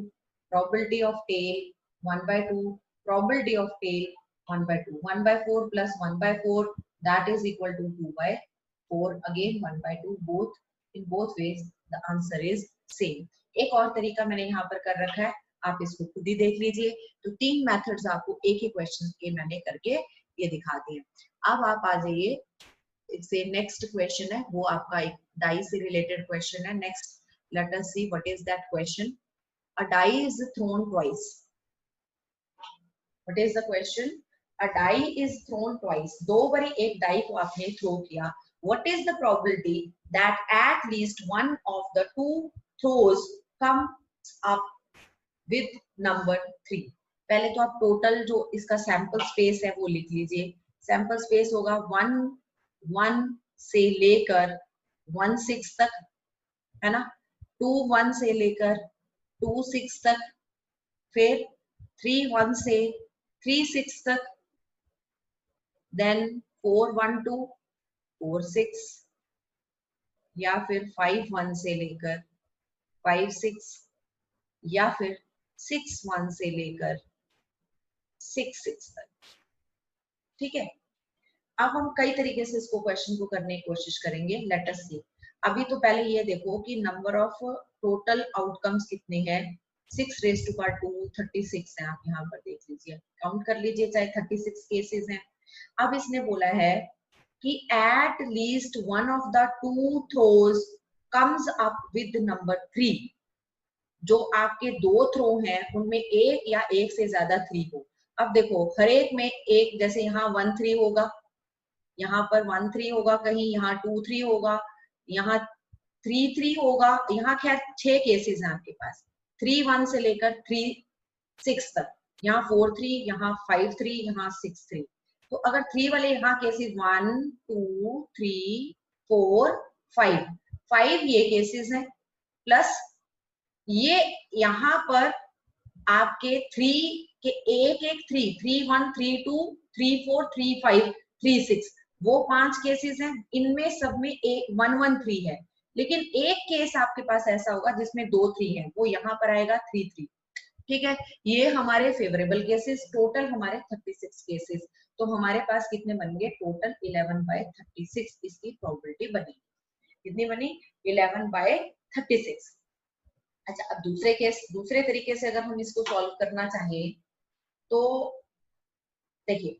probability of tail 1/2, probability of tail 1/2, 1/4 plus 1/4 that is equal to 2/4, again 1/2, both in both ways the answer is same। एक और तरीका मैंने यहाँ पर कर रखा है, आप इसको खुद ही देख लीजिए। तो 3 मेथड्स आपको एक ही क्वेश्चन के मैंने करके ये दिखा दिए। अब आप आ जाइए, इससे नेक्स्ट क्वेश्चन है वो आपका एक डाई से रिलेटेड क्वेश्चन है। Next let us see what is that question. A die is thrown twice. What is the question? A die is thrown twice, 2 बारी एक डाई को आपने थ्रो किया। What is the probability that at least one of the 2 throws comes up with number 3। पहले तो आप total जो इसका सैंपल स्पेस है वो लिख लीजिए। सैंपल स्पेस होगा 1 से लेकर 1/6 तक, है ना। 2 1 से लेकर 2/6 तक, फिर 3 1 से 3/6 तक, देन 4 1 2 4/6, या फिर 5 1 से लेकर 5/6, या फिर 6 1 से लेकर 6/6 तक, ठीक है। अब हम कई तरीके से इसको क्वेश्चन को करने की कोशिश करेंगे। लेट अस सी। अभी तो पहले ये देखो कि नंबर ऑफ टोटल आउटकम्स कितने हैं। 6⁻², 36 है। आप यहाँ पर देख लीजिए, काउंट कर लीजिए, चाहे 36 केसेस हैं। अब इसने बोला है कि eight least one of the 2 throws comes up with number 3। जो आपके 2 थ्रो हैं उनमें एक या एक से ज्यादा 3 हो। अब देखो हर एक में एक, जैसे यहाँ 1 3 होगा, यहाँ पर 1 3 होगा, कहीं यहाँ 2 3 होगा, यहाँ 3 3 होगा, यहाँ खैर 6 केसेस हैं आपके पास, 3 1 से लेकर 3 6 तक, यहाँ 4 3, यहाँ 5 3, यहाँ 6 3। तो अगर 3 वाले यहाँ केसेस 1 2 3 4 5 ये केसेस हैं, प्लस ये यहाँ पर आपके 3 के एक एक 3 3 1 3 2 3 4 3 5 3 6 वो 5 केसेस हैं, इनमें सब में 1 1 3 है, लेकिन एक केस आपके पास ऐसा होगा जिसमें 2 3 है, वो यहाँ पर आएगा 3 3। ठीक है, ये हमारे फेवरेबल केसेस, टोटल हमारे 36 केसेस। तो हमारे पास कितने बनेंगे, टोटल 11/36 इसकी प्रोबेबिलिटी बनेगी। कितनी बनी, 11/36। अच्छा, अब दूसरे तरीके से अगर हम इसको सॉल्व करना चाहें तो देखिए,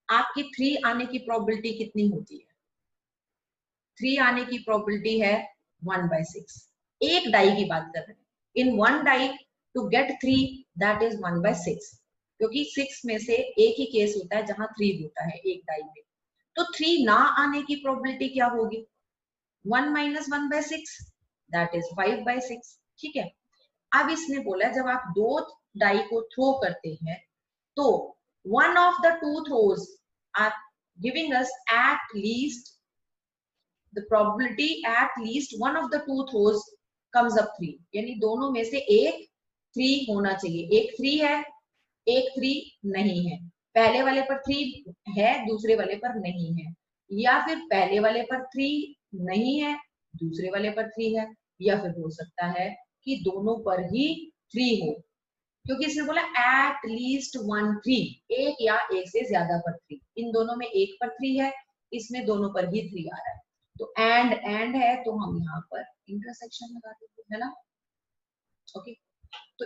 आपकी 3 आने की प्रोबेबिलिटी कितनी होती है, 3 आने की प्रोबेबिलिटी है 1/6। एक डाई की बात कर रहे हैं, in one die to get 3 that is 1/6, क्योंकि 6 में से एक ही केस होता है जहां 3 होता है एक डाई में। तो 3 ना आने की प्रोबेबिलिटी क्या होगी, 1 - 1/6 दैट इज 5/6। ठीक है, अब इसने बोला जब आप 2 डाई को थ्रो करते हैं तो one of the two throws are giving us at least the probability at least one of the two throws comes up 3, यानी दोनों में से एक 3 होना चाहिए, एक 3 है एक 3 नहीं है, पहले वाले पर 3 है दूसरे वाले पर नहीं है, या फिर पहले वाले पर 3 नहीं है दूसरे वाले पर 3 है, या फिर हो सकता है कि दोनों पर ही 3 हो, क्योंकि इसने बोला एट लीस्ट 1 3, एक या एक से ज्यादा पर 3, इन दोनों में एक पर 3 है, इसमें दोनों पर ही 3 आ रहा है, तो एंड है तो हम यहाँ पर इंटरसेक्शन लगा देते हैं ना। ओके, तो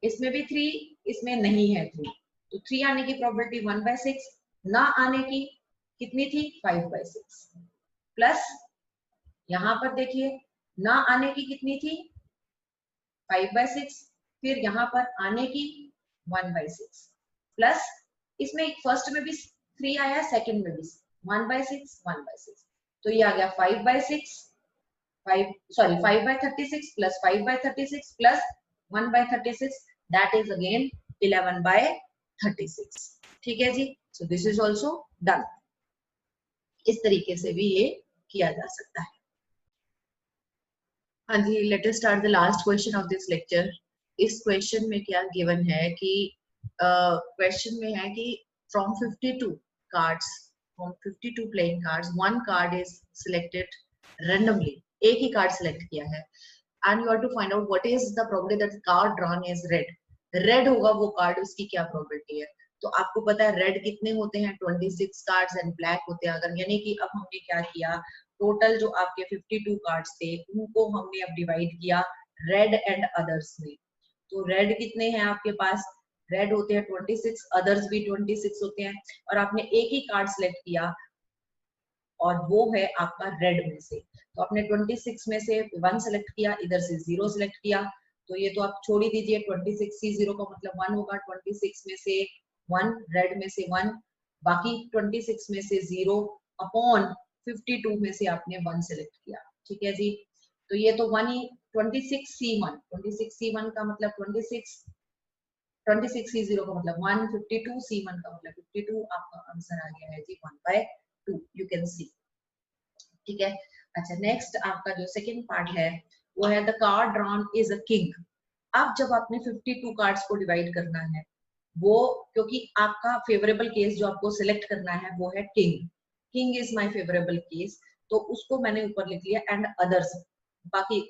इसमें भी 3, इसमें नहीं है 3, तो 3 आने की प्रोबेबिलिटी 1/6, ना आने की कितनी थी 5/6, प्लस यहाँ पर देखिए ना आने की कितनी थी 5/6, फिर यहाँ पर आने की 1/6, प्लस इसमें फर्स्ट में भी 3 आया, सेकंड में भी 1/6 तो ये आ गया 5/6, 5/36 plus 5/36 plus 1/36 that is again 11/36। ठीक है जी, so this is also done. इस तरीके से भी ये किया जा सकता है। हाँ जी, let us start the last question of this lecture. इस क्वेश्चन में क्या गिवन है कि क्वेश्चन में है कि from 52 cards, from 52 playing cards, one card is selected randomly, एक ही कार्ड सिलेक्ट किया है, and you have to find out what is the probability that card drawn is red. Red होगा वो कार्ड, उसकी क्या प्रोबेबिलिटी है। तो आपको पता है रेड कितने होते हैं, 26 कार्ड्स, एंड ब्लैक होते हैं अगर, यानी कि अब हमने क्या किया, टोटल जो आपके 52 कार्ड्स थे उनको हमने अब डिवाइड किया रेड एंड अदर्स में। तो रेड कितने हैं आपके पास, रेड होते हैं 26, अदर्स भी 26 होते हैं, और आपने एक ही कार्ड सिलेक्ट किया और वो है आपका रेड में से। तो आपने 26 में से 1 सेलेक्ट किया, इधर से 0 सेलेक्ट किया, तो ये तो आप छोड़ ही दीजिए, 26 सी 0 का मतलब 1 होगा, 26 में से 1, रेड में से 1, बाकी 26 में से 0 अपॉन 52 में से आपने 1 सेलेक्ट किया। ठीक है जी, तो ये तो 1 ही, 26C1 का मतलब 26C0 का मतलब 1, 52C1 का मतलब 52, आपका आंसर आ गया है जी 1/2, यू कैन सी। ठीक है, अच्छा नेक्स्ट आपका जो सेकंड पार्ट है वो है the card drawn is a king. अब जब आपने 52 कार्ड्स को डिवाइड करना है, वो क्योंकि आपका फेवरेबल केस जो आपको सिलेक्ट करना है वो है king, king is my favourable case, तो उसको मैंने ऊपर लिख लिया, एंड अदर्स बाकी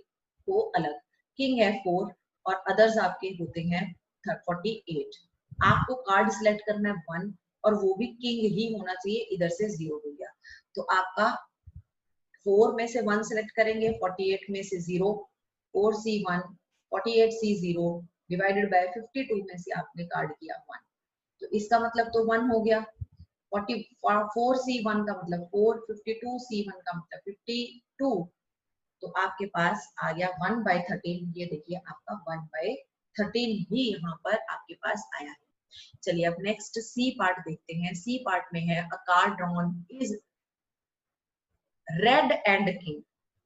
को अलग, किंग है 4 और अदर्स आपके होते हैं 48। आपको कार्ड सिलेक्ट करना है 1 और वो भी किंग ही होना चाहिए, इधर से 0 हो गया, तो आपका 4 में से 1 सेलेक्ट करेंगे, 48 में से 0, 4C1 48C0 डिवाइडेड बाय 52 में से आपने कार्ड किया 1, तो इसका मतलब तो 1 हो गया, 4C1 का मतलब 4, 52C1 का मतलब 52, तो आपके पास आ गया 1/13। ये देखिए आपका 1/13 ही यहाँ पर आपके पास आया है। चलिए अब नेक्स्ट सी पार्ट देखते हैं। सी पार्ट में है अ card drawn is red and king,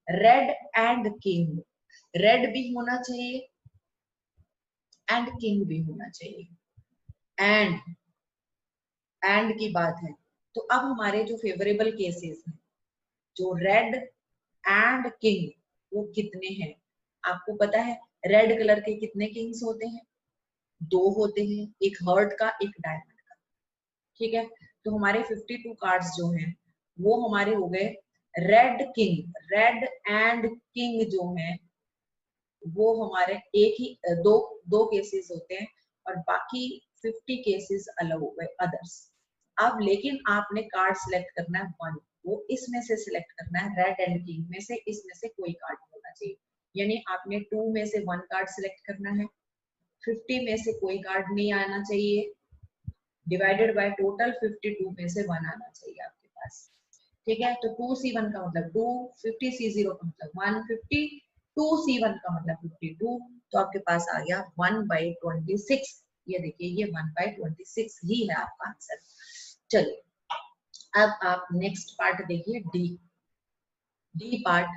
red and king, red भी होना चाहिए एंड किंग भी होना चाहिए। एंड की बात है तो अब हमारे जो फेवरेबल केसेस हैं, जो रेड एंड किंग, वो कितने हैं? आपको पता है रेड कलर के कितने किंग्स होते हैं? 2 होते हैं, एक हर्ट का, एक डायमंड का। ठीक है, तो हमारे 52 कार्ड्स जो हैं वो हमारे हो गए red king. Red and king जो है वो हमारे एक ही दो केसेस होते हैं और बाकी 50 केसेस अलग हो गए अदर्स। अब लेकिन आपने कार्ड सिलेक्ट करना है वन, वो इसमें से सिलेक्ट करना है, रेड एंड किंग में से इसमें से कोई कार्ड होना चाहिए। यानी आपने 2 में से 1 कार्ड सिलेक्ट करना है, 50 में से कोई कार्ड नहीं आना चाहिए, डिवाइडेड बाय टोटल 52 में से 1 आना चाहिए आपके पास। ठीक है, तो 2C1 का मतलब 2, 50C0 का मतलब 1, 52C1 का मतलब 52, तो आपके पास आ गया 1/26। ये देखिए ये 1/26 ही है आपका आंसर। चलिए अब आप नेक्स्ट पार्ट देखिए, डी पार्ट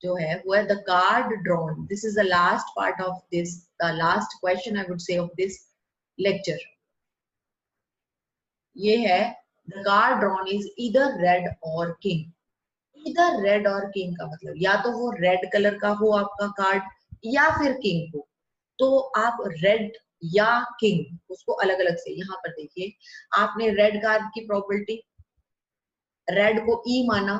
जो है वो है the card drawn. This is the last part of this, the last question I would say of this lecture. ये है the card drawn is either red और किंग। ईदर रेड और king का मतलब या तो वो रेड कलर का हो आपका कार्ड या फिर किंग हो। तो आप रेड या किंग उसको अलग अलग से, यहाँ पर देखिए आपने रेड कार्ड की प्रोबेबिलिटी, रेड को ई माना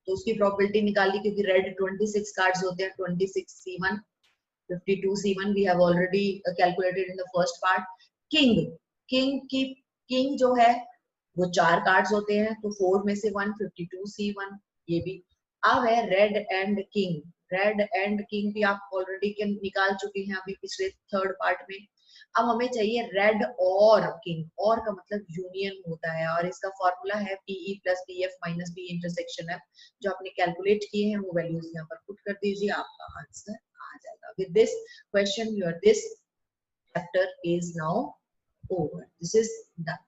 तो उसकी प्रोबेबिलिटी निकाली, क्योंकि रेड 26 कार्ड्स होते हैं, 26C1, 52C1 we have already calculated in the first part. King जो है वो 4 कार्ड्स होते हैं, तो 4 में से 1, 52C1 ये भी। अब है red and king. Red and king भी आप ऑलरेडी निकाल चुके हैं अभी पिछले थर्ड पार्ट में। अब हमें चाहिए रेड और किंग, और का मतलब यूनियन होता है और इसका फॉर्मूला है PE + PF - P intersection F। जो आपने कैलकुलेट किए हैं वो वैल्यूज यहाँ पर पुट कर दीजिए, आपका आंसर आ जाएगा। With this question your this chapter is now over. This is done.